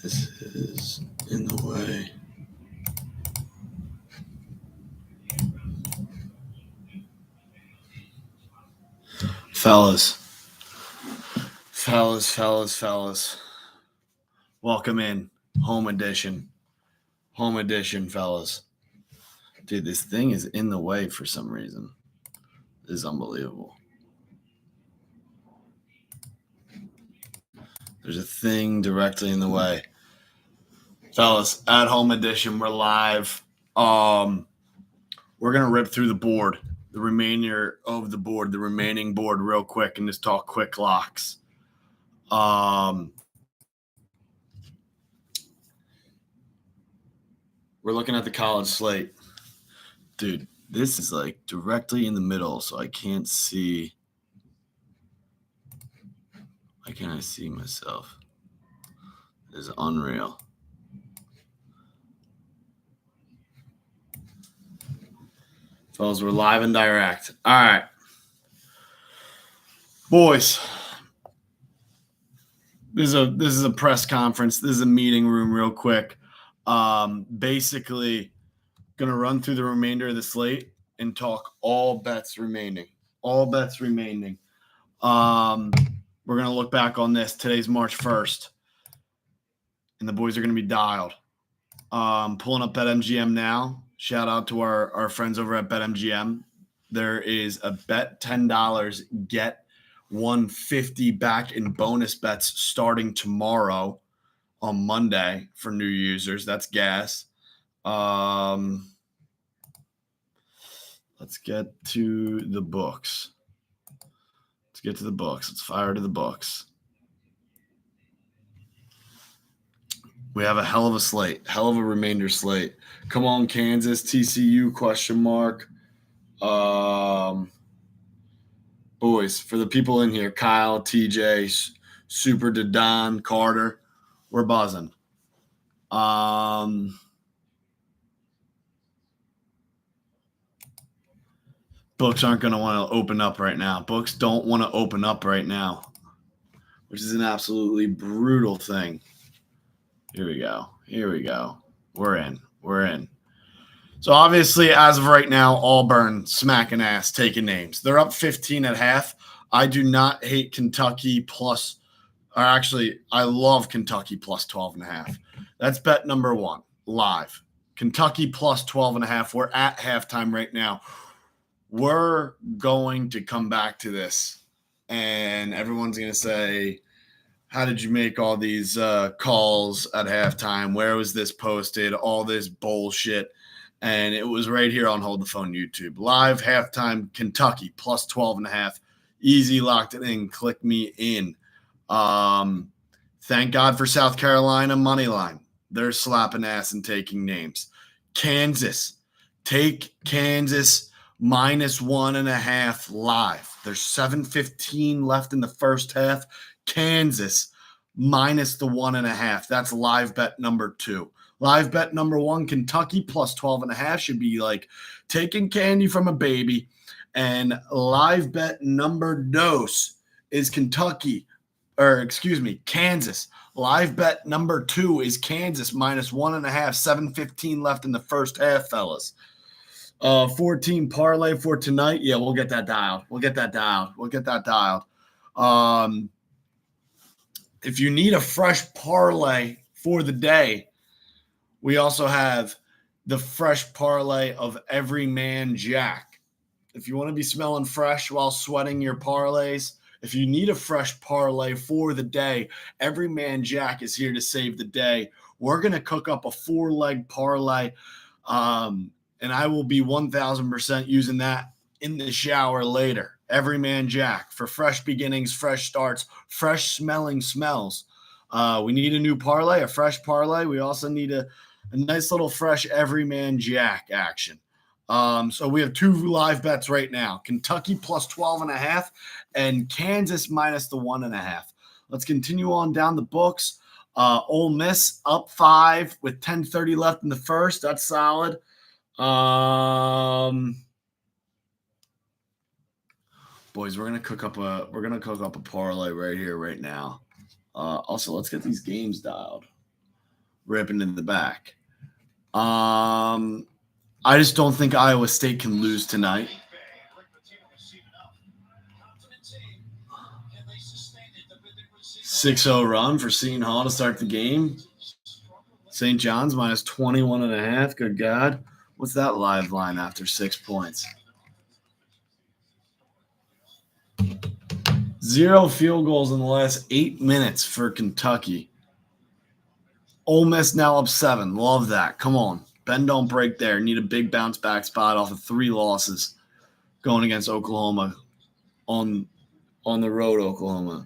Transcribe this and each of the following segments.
This is in the way. Fellas. Welcome in. Home edition, fellas. Dude, this thing is in the way for some reason. This is unbelievable. There's a thing directly in the way. Fellas, at home edition, we're live. We're going to rip through the board, the remainder of the board, the remaining board real quick and just talk quick locks. We're looking at the college slate. Dude, this is like directly in the middle, so I can't see. Why can't I see myself? This is unreal. Fellas, we're live and direct. All right. Boys, this is a press conference. This is a meeting room real quick. Basically, going to run through the remainder of the slate and talk all bets remaining. We're going to look back on this. Today's March 1st, and the boys are going to be dialed. Pulling up BetMGM now. Shout out to our friends over at BetMGM. There is a bet $10, get $150 back in bonus bets starting tomorrow on Monday for new users. That's gas. Let's get to the books. Let's fire to the books. We have a hell of a slate, hell of a remainder slate. Come on, Kansas, TCU, question mark. Boys, for the people in here, Kyle, TJ, Super Don, Carter, we're buzzing. Books aren't going to want to open up right now. Books don't want to open up right now, which is an absolutely brutal thing. Here we go. We're in. So obviously, as of right now, Auburn smacking ass, taking names. They're up 15 at half. I do not hate Kentucky I love Kentucky plus 12.5. That's bet number one, live. Kentucky plus 12.5. We're at halftime right now. We're going to come back to this, and everyone's going to say, how did you make all these calls at halftime? Where was this posted? All this bullshit. And it was right here on Hold the Phone YouTube. Live halftime, Kentucky, plus 12.5. Easy, locked it in. Click me in. Thank God for South Carolina money line. They're slapping ass and taking names. Kansas. Take Kansas minus 1.5 live. There's 7:15 left in the first half. Kansas minus the 1.5. That's live bet number 2. Live bet number 1, Kentucky plus 12.5 should be like taking candy from a baby. And live bet number dose is Kansas. Live bet number 2 is Kansas minus 1.5. 7:15 left in the first half, fellas. 14 parlay for tonight. Yeah, we'll get that dialed. If you need a fresh parlay for the day, we also have the fresh parlay of Everyman Jack. If you want to be smelling fresh while sweating your parlays, if you need a fresh parlay for the day, Everyman Jack is here to save the day. We're going to cook up a 4-leg parlay, and I will be 1,000% using that in the shower later. Everyman Jack for fresh beginnings, fresh starts, fresh smelling smells. We need a new parlay, a fresh parlay. We also need a nice little fresh Everyman Jack action. So we have 2 live bets right now. Kentucky plus 12.5 and Kansas minus the 1.5. Let's continue on down the books. Ole Miss up 5 with 10:30 left in the first. That's solid. Boys, we're gonna cook up a parlay right here, right now. Also, let's get these games dialed. ripping in the back. I just don't think Iowa State can lose tonight. .60 run for Seton Hall to start the game. St. John's minus 21.5. Good God. What's that live line after 6 points? 0 field goals in the last 8 minutes for Kentucky. Ole Miss now up 7. Love that. Come on. Bend don't break there. Need a big bounce back spot off of 3 losses going against Oklahoma on the road, Oklahoma.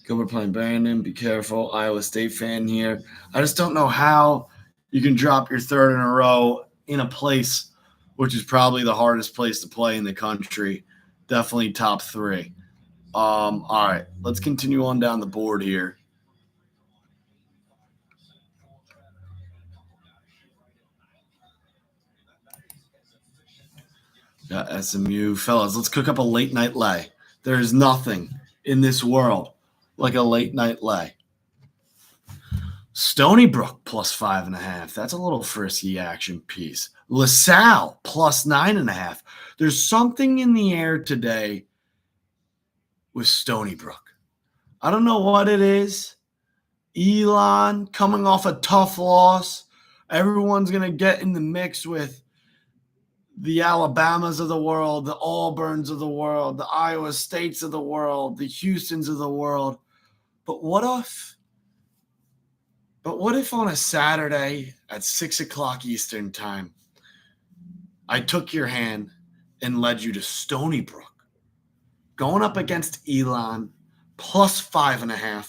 Gilbert playing Brandon. Be careful. Iowa State fan here. I just don't know how you can drop your third in a row in a place which is probably the hardest place to play in the country. Definitely top 3. All right, let's continue on down the board here. Got SMU. Fellas, let's cook up a late night lay. There is nothing in this world like a late night lay. Stony Brook plus 5.5. That's a little frisky action piece. LaSalle plus 9.5. There's something in the air today with Stony Brook. I don't know what it is. Elon coming off a tough loss. Everyone's going to get in the mix with the Alabamas of the world, the Auburns of the world, the Iowa States of the world, the Houstons of the world. But what if on a Saturday at 6 o'clock Eastern time, I took your hand and led you to Stony Brook, going up against Elon, plus 5.5.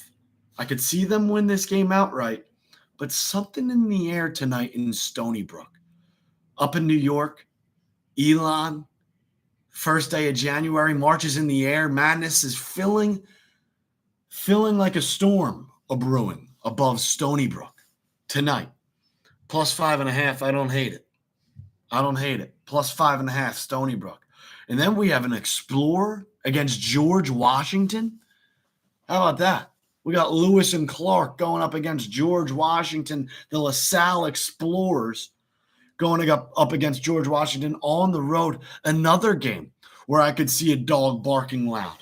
I could see them win this game outright, but something in the air tonight in Stony Brook. Up in New York, Elon, first day of January, March is in the air. Madness is filling like a storm a brewing above Stony Brook tonight. Plus 5.5. I don't hate it. Plus 5.5, Stony Brook. And then we have an Explorer against George Washington. How about that? We got Lewis and Clark going up against George Washington, the LaSalle Explorers going up against George Washington on the road. Another game where I could see a dog barking loud.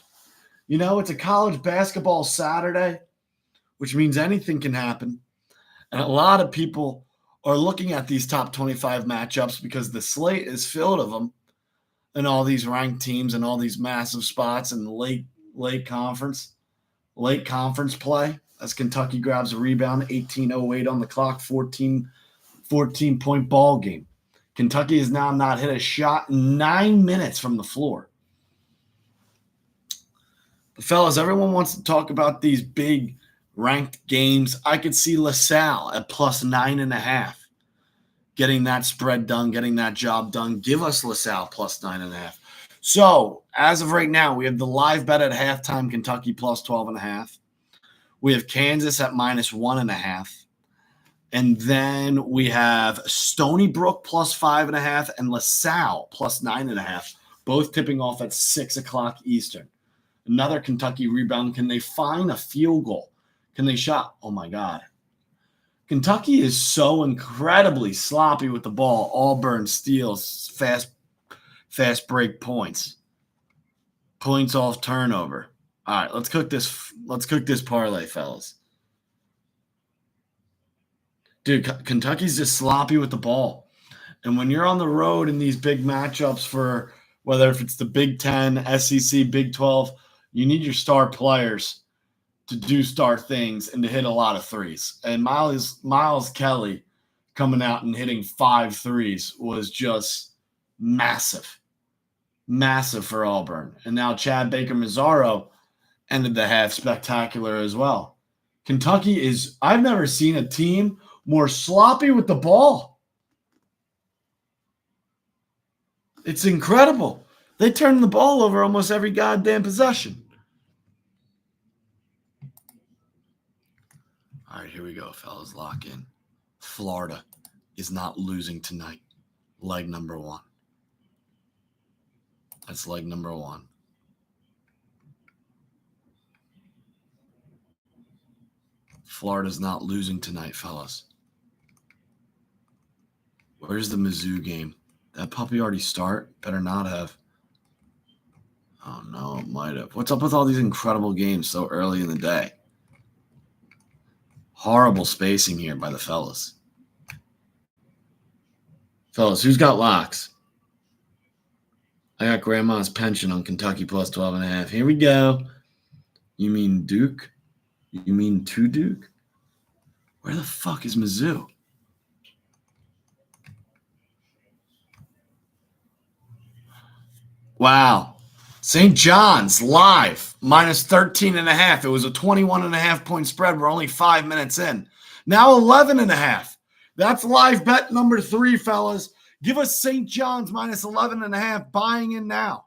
You know, it's a college basketball Saturday, which means anything can happen. And a lot of people are looking at these top 25 matchups because the slate is filled of them and all these ranked teams and all these massive spots and late conference play as Kentucky grabs a rebound, 18:08 on the clock, 14-point ball game. Kentucky has now not hit a shot in 9 minutes from the floor. But fellas, everyone wants to talk about these big ranked games. I could see LaSalle at plus 9.5. Getting that spread done, getting that job done. Give us LaSalle plus 9.5. So, as of right now, we have the live bet at halftime, Kentucky plus 12.5. We have Kansas at minus 1.5. And then we have Stony Brook plus 5.5 and LaSalle plus 9.5, both tipping off at 6 o'clock Eastern. Another Kentucky rebound. Can they find a field goal? Can they shot? Oh, my God. Kentucky is so incredibly sloppy with the ball. Auburn steals fast break points. Points off turnover. All right, let's cook this parlay, fellas. Dude, Kentucky's just sloppy with the ball. And when you're on the road in these big matchups for whether if it's the Big Ten, SEC, Big 12, you need your star players to do star things and to hit a lot of threes. And Miles Kelly coming out and hitting 5 threes was just massive. Massive for Auburn. And now Chad Baker-Mazzaro ended the half spectacular as well. Kentucky I've never seen a team more sloppy with the ball. It's incredible. They turn the ball over almost every goddamn possession. All right, here we go, fellas. Lock in. Florida is not losing tonight. Leg number 1. That's leg number 1. Florida's not losing tonight, fellas. Where's the Mizzou game? That puppy already start? Better not have. Oh, no, it might have. What's up with all these incredible games so early in the day? Horrible spacing here by the fellas. Fellas, who's got locks? I got grandma's pension on Kentucky plus 12.5. Here we go. You mean Duke? You mean to Duke? Where the fuck is Mizzou? Wow. St. John's live minus 13.5. It was a 21.5 point spread. We're only 5 minutes in. Now 11.5. That's live bet number 3, fellas. Give us St. John's minus 11.5. Buying in now.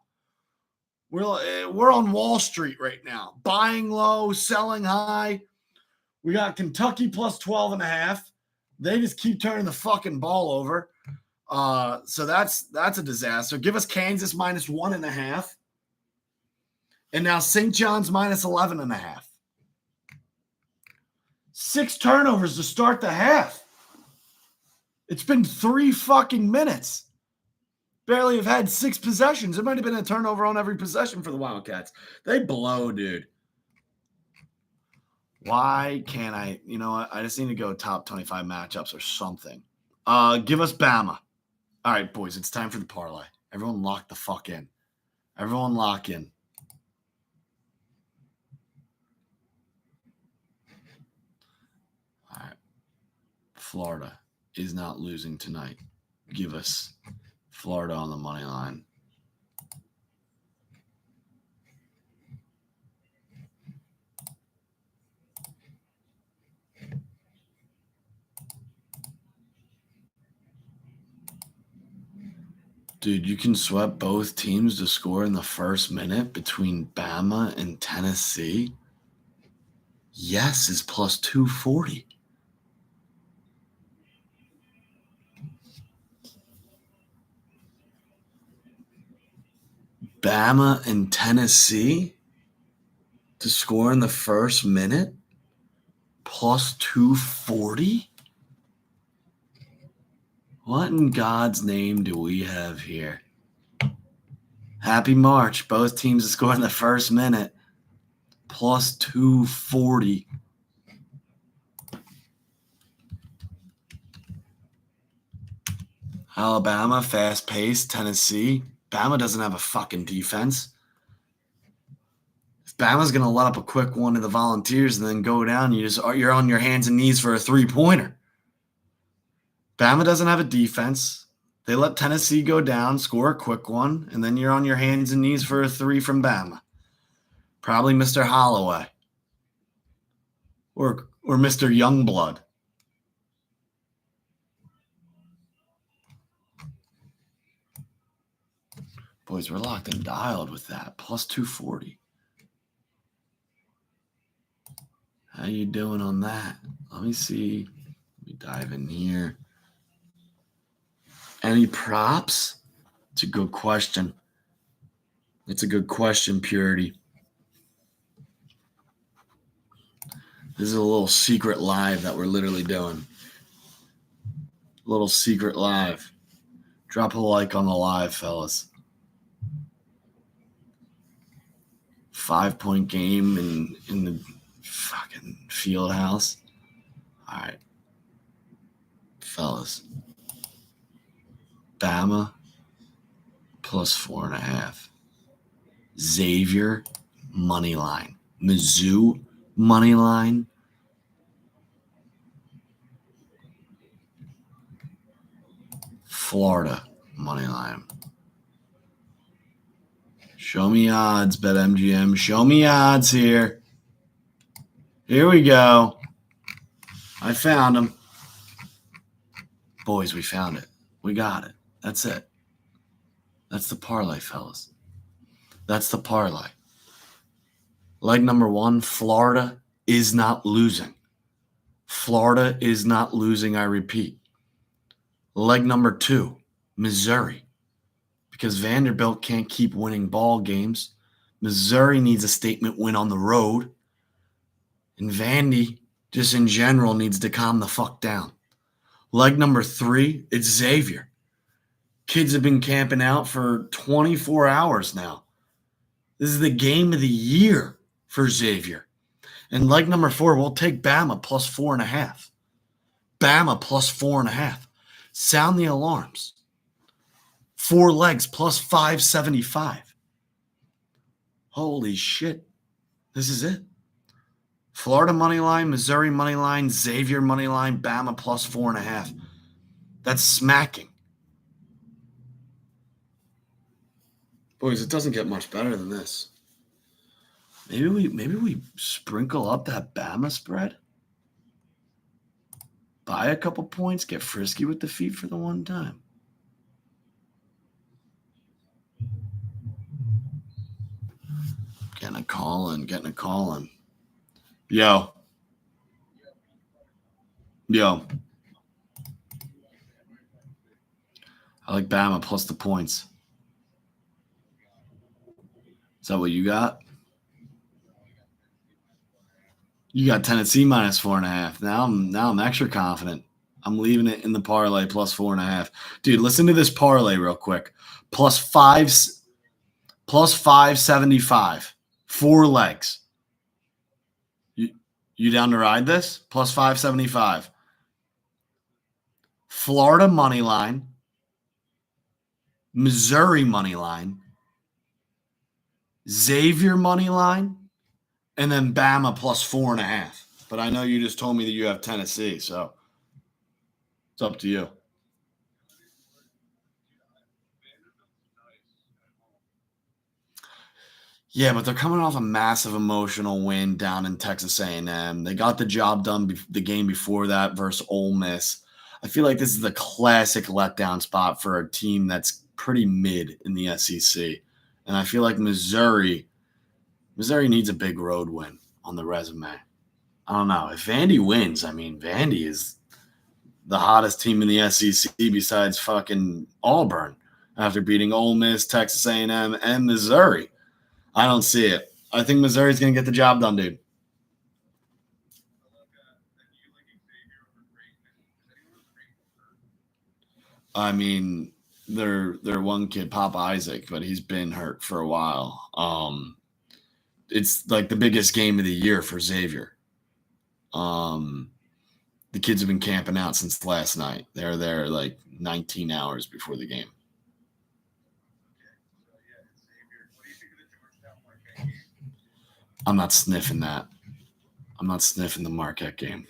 We're on Wall Street right now. Buying low, selling high. We got Kentucky plus 12.5. They just keep turning the fucking ball over. So that's a disaster. Give us Kansas minus 1.5. And now St. John's minus 11.5. 6 turnovers to start the half. It's been 3 fucking minutes. Barely have had 6 possessions. It might have been a turnover on every possession for the Wildcats. They blow, dude. Why can't I? You know what? I just need to go top 25 matchups or something. Give us Bama. All right, boys, it's time for the parlay. Everyone lock the fuck in. Everyone lock in. All right. Florida is not losing tonight. Give us Florida on the money line. Dude, you can sweat both teams to score in the first minute between Bama and Tennessee. Yes is plus 240. Bama and Tennessee to score in the first minute plus 240? What in God's name do we have here? Happy March. Both teams to score in the first minute plus 240. Alabama, fast-paced. Tennessee. Bama doesn't have a fucking defense. If Bama's going to let up a quick one to the Volunteers and then go down, you're on your hands and knees for a 3-pointer. Bama doesn't have a defense. They let Tennessee go down, score a quick one, and then you're on your hands and knees for a 3 from Bama. Probably Mr. Holloway or Mr. Youngblood. Boys, we're locked and dialed with that. Plus 240. How you doing on that? Let me see. Let me dive in here. Any props? It's a good question. It's a good question, Purity. This is a little secret live that we're literally doing. A little secret live. Drop a like on the live, fellas. 5-point game in the fucking field house. All right. Fellas. Bama plus 4.5. Xavier money line. Mizzou money line. Florida money line. Show me odds, BetMGM. Show me odds here. Here we go. I found them. Boys, we found it. We got it. That's it. That's the parlay, fellas. That's the parlay. Leg number 1, Florida is not losing. Florida is not losing, I repeat. Leg number 2, Missouri. Because Vanderbilt can't keep winning ball games. Missouri needs a statement win on the road. And Vandy, just in general, needs to calm the fuck down. Leg number 3, it's Xavier. Kids have been camping out for 24 hours now. This is the game of the year for Xavier. And leg number 4, we'll take Bama plus 4.5. Bama plus 4.5. Sound the alarms. 4 legs plus 575. Holy shit. This is it. Florida money line, Missouri money line, Xavier money line, Bama plus 4.5. That's smacking. Boys, it doesn't get much better than this. Maybe we sprinkle up that Bama spread. Buy a couple points, get frisky with the feet for the one time. Getting a call in. Yo. I like Bama plus the points. Is that what you got? You got Tennessee minus 4.5. Now I'm extra confident. I'm leaving it in the parlay plus 4.5. Dude, listen to this parlay real quick. Plus 575. 4 legs. You down to ride this? Plus 575. Florida money line. Missouri money line. Xavier money line. And then Bama plus 4.5. But I know you just told me that you have Tennessee, so it's up to you. Yeah, but they're coming off a massive emotional win down in Texas A&M. They got the job done the game before that versus Ole Miss. I feel like this is the classic letdown spot for a team that's pretty mid in the SEC. And I feel like Missouri needs a big road win on the resume. I don't know. If Vandy wins, I mean, Vandy is the hottest team in the SEC besides fucking Auburn after beating Ole Miss, Texas A&M, and Missouri. I don't see it. I think Missouri's going to get the job done, dude. I mean, they're one kid, Papa Isaac, but he's been hurt for a while. It's like the biggest game of the year for Xavier. The kids have been camping out since last night. They're there like 19 hours before the game. I'm not sniffing that. I'm not sniffing the Marquette game.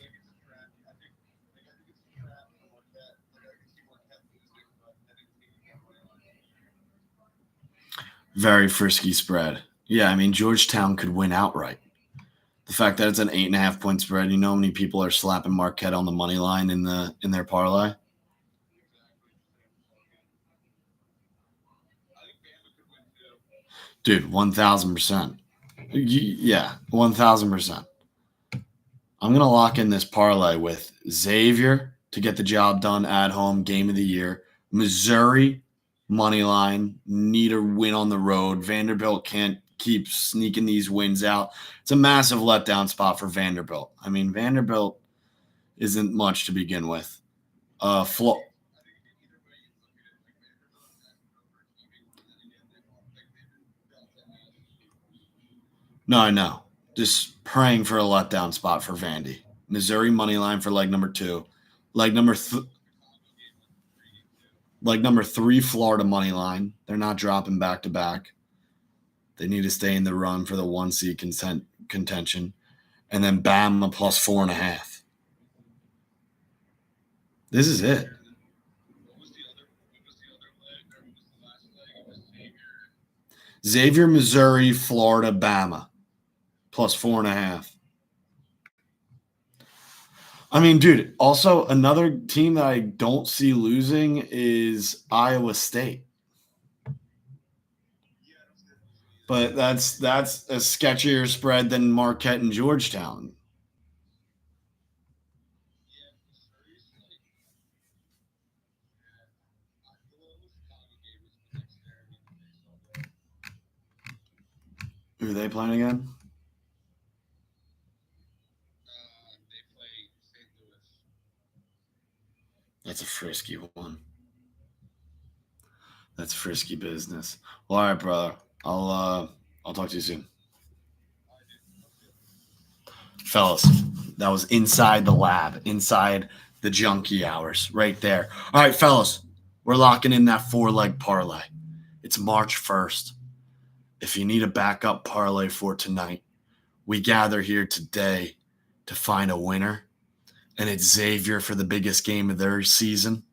Very frisky spread. Yeah, I mean, Georgetown could win outright. The fact that it's an 8.5 point spread, you know how many people are slapping Marquette on the money line in their parlay? Dude, 1,000%. Yeah, 1,000%. I'm gonna lock in this parlay with Xavier to get the job done at home, game of the year. Missouri money line, need a win on the road. Vanderbilt can't keep sneaking these wins out. It's a massive letdown spot for Vanderbilt. I mean, Vanderbilt isn't much to begin with. No, I know. Just praying for a letdown spot for Vandy. Missouri money line for leg number 2. Leg number 3, Florida money line. They're not dropping back to back. They need to stay in the run for the 1 seed contention. And then Bama plus 4.5. This is it. Xavier, Missouri, Florida, Bama plus 4.5. I mean, dude, also another team that I don't see losing is Iowa State. But that's a sketchier spread than Marquette and Georgetown. Who are they playing again? That's a frisky one. That's frisky business. Well, all right, brother. I'll talk to you soon. Fellas, that was inside the lab, inside the junkie hours, right there. All right, fellas, we're locking in that 4-leg parlay. It's March 1st. If you need a backup parlay for tonight, we gather here today to find a winner. And it's Xavier for the biggest game of their season.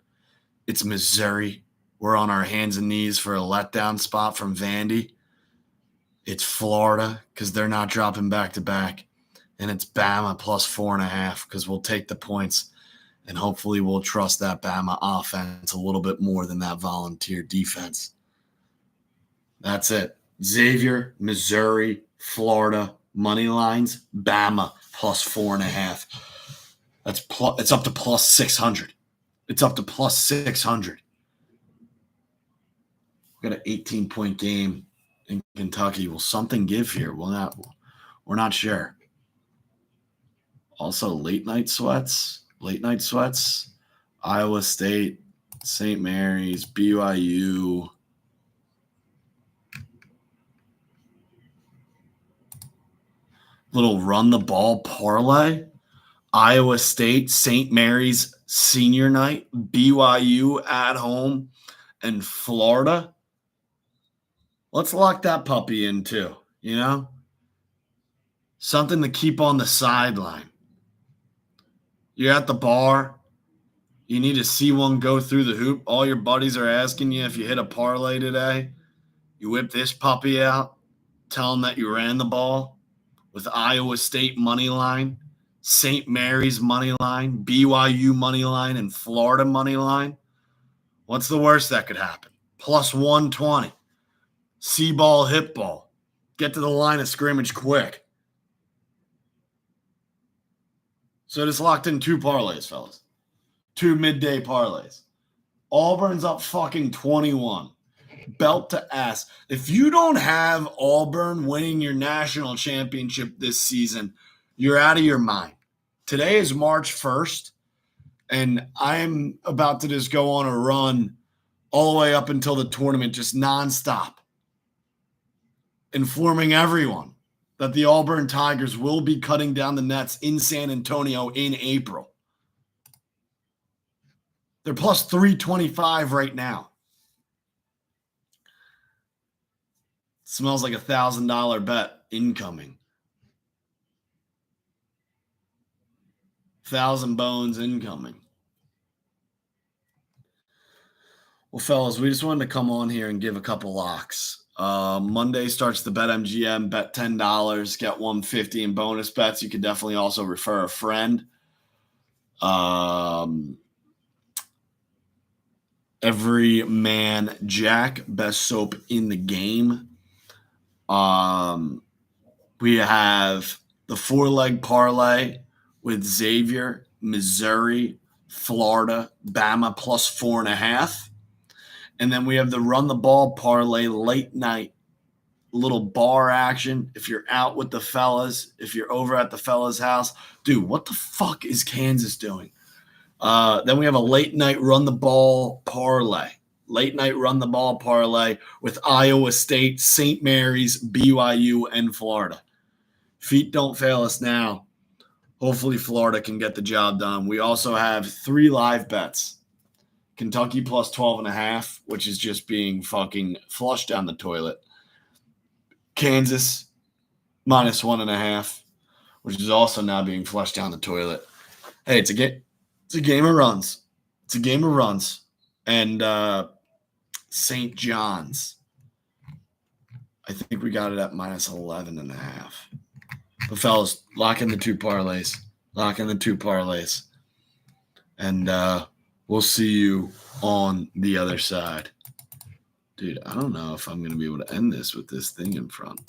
It's Missouri. We're on our hands and knees for a letdown spot from Vandy. It's Florida because they're not dropping back-to-back. And it's Bama plus 4.5 because we'll take the points. And hopefully we'll trust that Bama offense a little bit more than that Volunteer defense. That's it. Xavier, Missouri, Florida, money lines, Bama plus 4.5. It's up to plus 600. It's up to plus 600. We got an 18-point game in Kentucky. Will something give here? We're not sure. Also, late night sweats. Iowa State, St. Mary's, BYU. Little run the ball parlay. Iowa State, St. Mary's senior night, BYU at home, and Florida. Let's lock that puppy in too, Something to keep on the sideline. You're at the bar. You need to see one go through the hoop. All your buddies are asking you if you hit a parlay today. You whip this puppy out, tell them that you ran the ball with Iowa State money line, St. Mary's money line, BYU money line, and Florida money line. What's the worst that could happen? Plus 120. See ball, hit ball. Get to the line of scrimmage quick. So just locked in 2 parlays, fellas. 2 midday parlays. Auburn's up fucking 21. Belt to ass. If you don't have Auburn winning your national championship this season, you're out of your mind. Today is March 1st, and I'm about to just go on a run all the way up until the tournament, just nonstop, informing everyone that the Auburn Tigers will be cutting down the nets in San Antonio in April. They're plus 325 right now. Smells like $1,000 bet incoming. 1,000 bones incoming. Well, fellas, we just wanted to come on here and give a couple locks. Monday starts the BetMGM. Bet $10, get $150 in bonus bets. You could definitely also refer a friend. Every man Jack, best soap in the game. We have the 4-leg parlay with Xavier, Missouri, Florida, Bama plus 4.5. And then we have the run the ball parlay late night, little bar action. If you're out with the fellas, if you're over at the fellas' house, dude, what the fuck is Kansas doing? Then we have a late night run the ball parlay. Late night run the ball parlay with Iowa State, St. Mary's, BYU, and Florida. Feet don't fail us now. Hopefully Florida can get the job done. We also have 3 live bets. Kentucky plus 12.5, which is just being fucking flushed down the toilet. Kansas minus 1.5, which is also now being flushed down the toilet. Hey, it's a game of runs. It's a game of runs. And St. John's, I think we got it at minus 11.5. But fellas, lock in the 2 parlays. And we'll see you on the other side. Dude, I don't know if I'm going to be able to end this with this thing in front.